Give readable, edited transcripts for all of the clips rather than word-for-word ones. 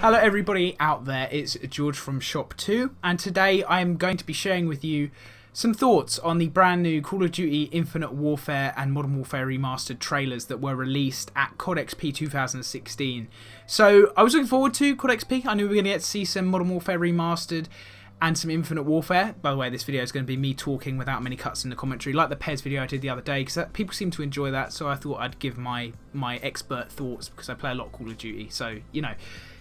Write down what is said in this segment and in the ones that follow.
Hello everybody out there, it's George from ShopTo, and today I'm going to be sharing with you some thoughts on the brand new Call of Duty Infinite Warfare and Modern Warfare Remastered trailers that were released at COD XP 2016. So I was looking forward to COD XP. I knew we were going to get to see some Modern Warfare Remastered and some Infinite Warfare. By the way, this video is going to be me talking without many cuts in the commentary, like the PES video I did the other day, because people seem to enjoy that, so I thought I'd give my expert thoughts, because I play a lot of Call of Duty, so, you know.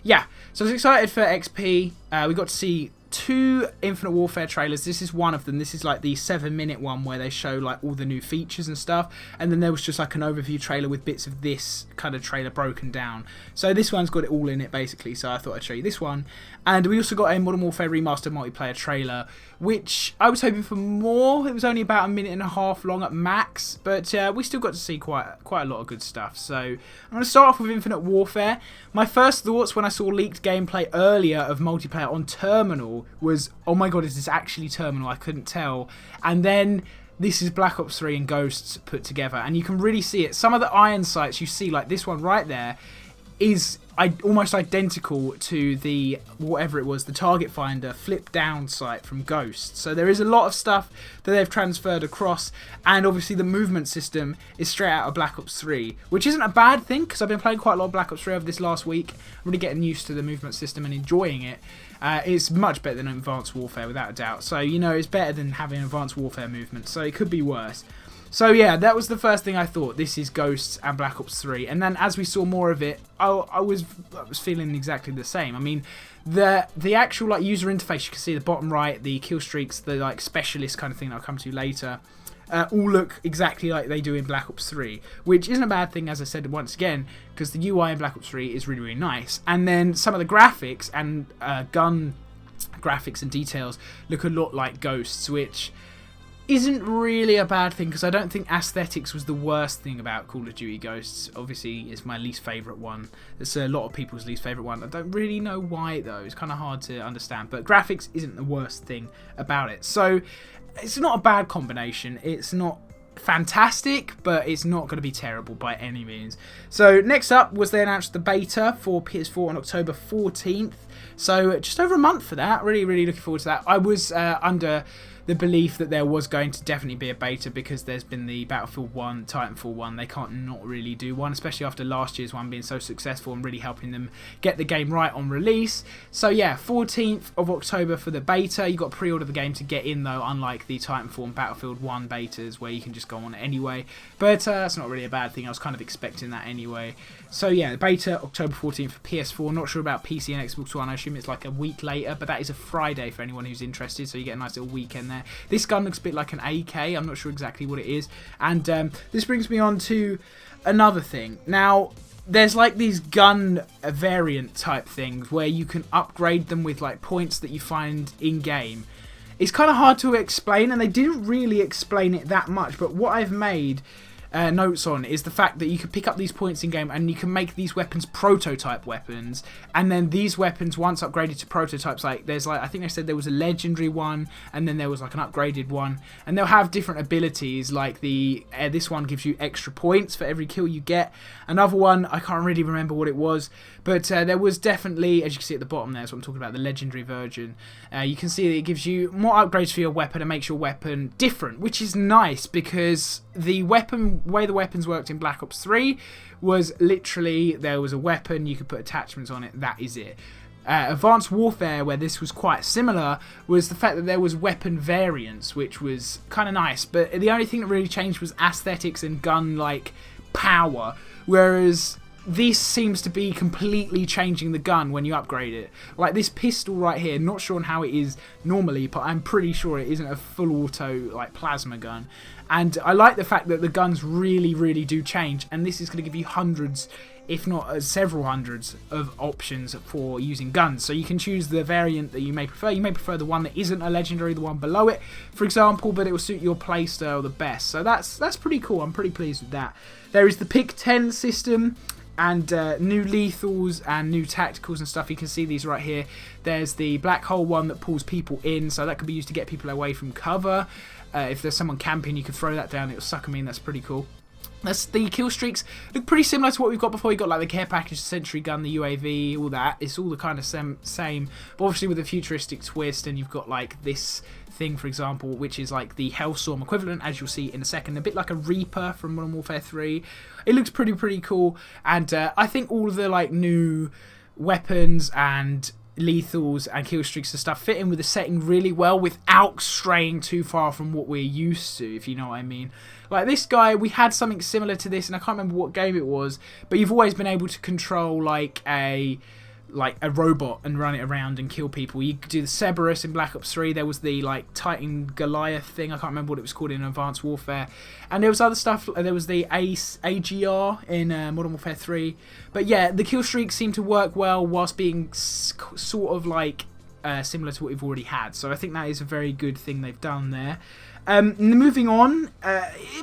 Yeah, so I was excited for XP. We got to see two Infinite Warfare trailers. This is one of them. This is like the 7-minute one where they show like all the new features and stuff, and then there was just like an overview trailer with bits of this kind of trailer broken down. So this one's got it all in it basically, so I thought I'd show you this one. And we also got a Modern Warfare Remastered multiplayer trailer, which I was hoping for more. It was only about 1.5 minutes long at max, but we still got to see quite a lot of good stuff. So I'm going to start off with Infinite Warfare. My first thoughts when I saw leaked gameplay earlier of multiplayer on Terminal was, oh my god, is this actually Terminal? I couldn't tell. And then this is Black Ops 3 and Ghosts put together, and you can really see it. Some of the iron sights you see, like this one right there, is almost identical to the, whatever it was, the target finder flip down sight from Ghost. So there is a lot of stuff that they've transferred across, and obviously the movement system is straight out of Black Ops 3, which isn't a bad thing, because I've been playing quite a lot of Black Ops 3 over this last week, really getting used to the movement system and enjoying it. It's much better than Advanced Warfare, without a doubt. So, you know, it's better than having Advanced Warfare movement, so it could be worse. So yeah, that was the first thing I thought. This is Ghosts and Black Ops 3. And then as we saw more of it, I was feeling exactly the same. I mean, the actual like user interface, you can see the bottom right, the kill streaks, the like specialist kind of thing that I'll come to later, all look exactly like they do in Black Ops 3, which isn't a bad thing, as I said once again, because the UI in Black Ops 3 is really, really nice. And then some of the graphics and gun graphics and details look a lot like Ghosts, which isn't really a bad thing, because I don't think aesthetics was the worst thing about Call of Duty Ghosts. Obviously, it's my least favourite one. It's a lot of people's least favourite one. I don't really know why, though. It's kind of hard to understand. But graphics isn't the worst thing about it. So, it's not a bad combination. It's not fantastic, but it's not going to be terrible by any means. So, next up was they announced the beta for PS4 on October 14th. So, just over a month for that. Really, really looking forward to that. I was under the belief that there was going to definitely be a beta, because there's been the Battlefield 1, Titanfall 1, they can't not really do one, especially after last year's one being so successful and really helping them get the game right on release. So yeah, 14th of October for the beta. You got to pre-order the game to get in though, unlike the Titanfall and Battlefield 1 betas where you can just go on it anyway, but that's not really a bad thing. I was kind of expecting that anyway. So yeah, the beta October 14th for PS4. Not sure about PC and Xbox One. I assume it's like a week later, but that is a Friday for anyone who's interested, so you get a nice little weekend there. This gun looks a bit like an AK. I'm not sure exactly what it is. And this brings me on to another thing. Now, there's like these gun variant type things where you can upgrade them with like points that you find in game. It's kind of hard to explain, and they didn't really explain it that much, but what I've made notes on is the fact that you can pick up these points in game and you can make these weapons prototype weapons, and then these weapons, once upgraded to prototypes, like there's like, I think they said there was a legendary one and then there was like an upgraded one, and they'll have different abilities. Like the this one gives you extra points for every kill you get. Another one, I can't really remember what it was, but there was definitely, as you can see at the bottom there, that's what I'm talking about, the legendary version. You can see that it gives you more upgrades for your weapon and makes your weapon different, which is nice, because the way the weapons worked in Black Ops 3 was literally there was a weapon, you could put attachments on it, that is it. Advanced Warfare, where this was quite similar, was the fact that there was weapon variants, which was kind of nice, but the only thing that really changed was aesthetics and gun-like power, whereas this seems to be completely changing the gun when you upgrade it. Like this pistol right here, not sure on how it is normally, but I'm pretty sure it isn't a full auto like plasma gun. And I like the fact that the guns really, really do change, and this is going to give you hundreds, if not several hundreds of options for using guns. So you can choose the variant that you may prefer. You may prefer the one that isn't a legendary, the one below it, for example, but it will suit your playstyle the best. So that's pretty cool. I'm pretty pleased with that. There is the Pick 10 system, and new lethals and new tacticals and stuff. You can see these right here. There's the black hole one that pulls people in, so that could be used to get people away from cover. If there's someone camping, you could throw that down, it'll suck them in. That's pretty cool. The kill streaks look pretty similar to what we've got before. You got like the care package, the sentry gun, the UAV, all that. It's all the kind of same, but obviously with a futuristic twist. And you've got like this thing, for example, which is like the Hellstorm equivalent, as you'll see in a second, a bit like a Reaper from Modern Warfare 3. It looks pretty cool, and I think all of the like new weapons and lethals and kill streaks and stuff fit in with the setting really well without straying too far from what we're used to, if you know what I mean. Like this guy, we had something similar to this, and I can't remember what game it was, but you've always been able to control like a robot and run it around and kill people. You could do the Cerberus in Black Ops 3. There was the like Titan Goliath thing. I can't remember what it was called in Advanced Warfare. And there was other stuff. There was the AGR in Modern Warfare 3. But yeah, the kill streaks seem to work well whilst being sort of like similar to what we've already had. So I think that is a very good thing they've done there. Moving on,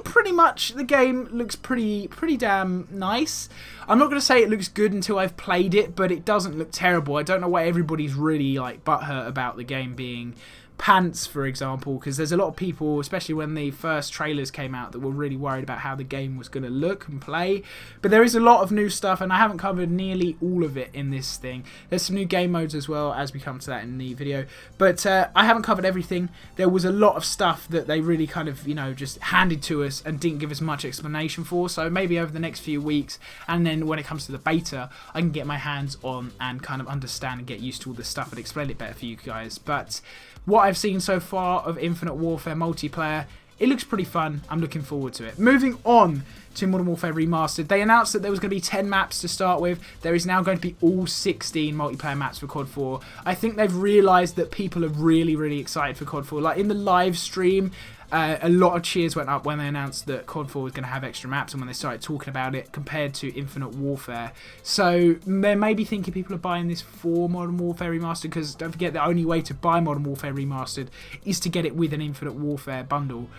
pretty much the game looks pretty damn nice. I'm not going to say it looks good until I've played it, but it doesn't look terrible. I don't know why everybody's really like butthurt about the game being pants, for example, because there's a lot of people, especially when the first trailers came out, that were really worried about how the game was going to look and play. But there is a lot of new stuff, and I haven't covered nearly all of it in this thing. There's some new game modes as well, as we come to that in the video, but I haven't covered everything. There was a lot of stuff that they really kind of, you know, just handed to us and didn't give us much explanation for. So maybe over the next few weeks, and then when it comes to the beta, I can get my hands on and kind of understand and get used to all this stuff and explain it better for you guys. But what I've seen so far of Infinite Warfare multiplayer, it looks pretty fun. I'm looking forward to it. Moving on to Modern Warfare Remastered, they announced that there was going to be 10 maps to start with. There is now going to be all 16 multiplayer maps for COD4. I think they've realised that people are really excited for COD4. Like in the live stream, a lot of cheers went up when they announced that COD4 was going to have extra maps and when they started talking about it compared to Infinite Warfare. So they may be thinking people are buying this for Modern Warfare Remastered, because don't forget the only way to buy Modern Warfare Remastered is to get it with an Infinite Warfare bundle,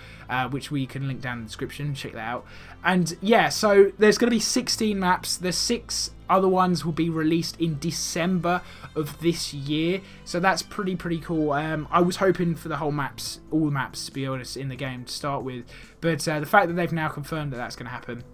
which we can link down in the description. Check that out. And yeah, so there's going to be 16 maps. There's 6 other ones will be released in December of this year, so that's pretty cool. I was hoping for the whole maps, all the maps, to be honest, in the game to start with, but the fact that they've now confirmed that that's going to happen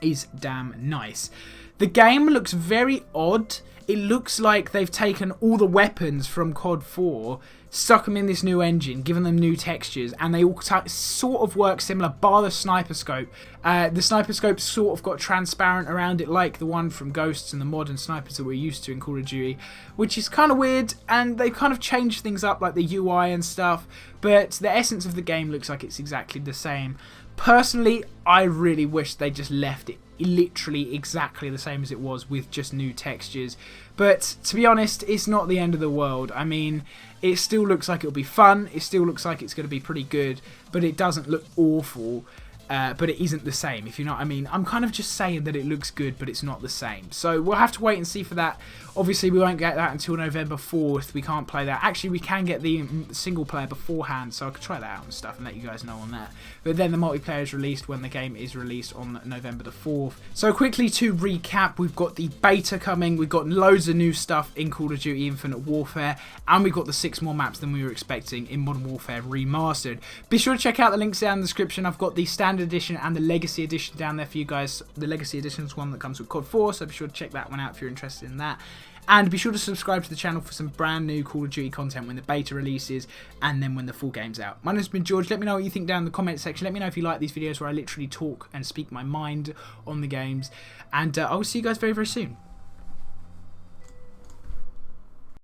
is damn nice. The game looks very odd. It looks like they've taken all the weapons from COD4, stuck them in this new engine, given them new textures, and they all sort of work similar, bar the sniper scope. The sniper scope sort of got transparent around it, like the one from Ghosts and the modern snipers that we're used to in Call of Duty, which is kind of weird, and they've kind of changed things up, like the UI and stuff, but the essence of the game looks like it's exactly the same. Personally, I really wish they just left it literally exactly the same as it was with just new textures. But to be honest, it's not the end of the world. I mean, it still looks like it'll be fun. It still looks like it's going to be pretty good, but it doesn't look awful. But it isn't the same, if you know what I mean. I'm kind of just saying that it looks good, but it's not the same. So we'll have to wait and see for that. Obviously, we won't get that until November 4th. We can't play that. Actually, we can get the single player beforehand, so I could try that out and stuff and let you guys know on that. But then the multiplayer is released when the game is released on November the 4th. So quickly to recap, we've got the beta coming. We've got loads of new stuff in Call of Duty Infinite Warfare, and we've got the 6 more maps than we were expecting in Modern Warfare Remastered. Be sure to check out the links down in the description. I've got the standard edition and the legacy edition down there for you guys. The legacy edition is one that comes with COD4, so be sure to check that one out if you're interested in that. And be sure to subscribe to the channel for some brand new Call of Duty content when the beta releases and then when the full game's out. My name's been George. Let me know what you think down in the comment section. Let me know if you like these videos where I literally talk and speak my mind on the games. And I will see you guys very soon.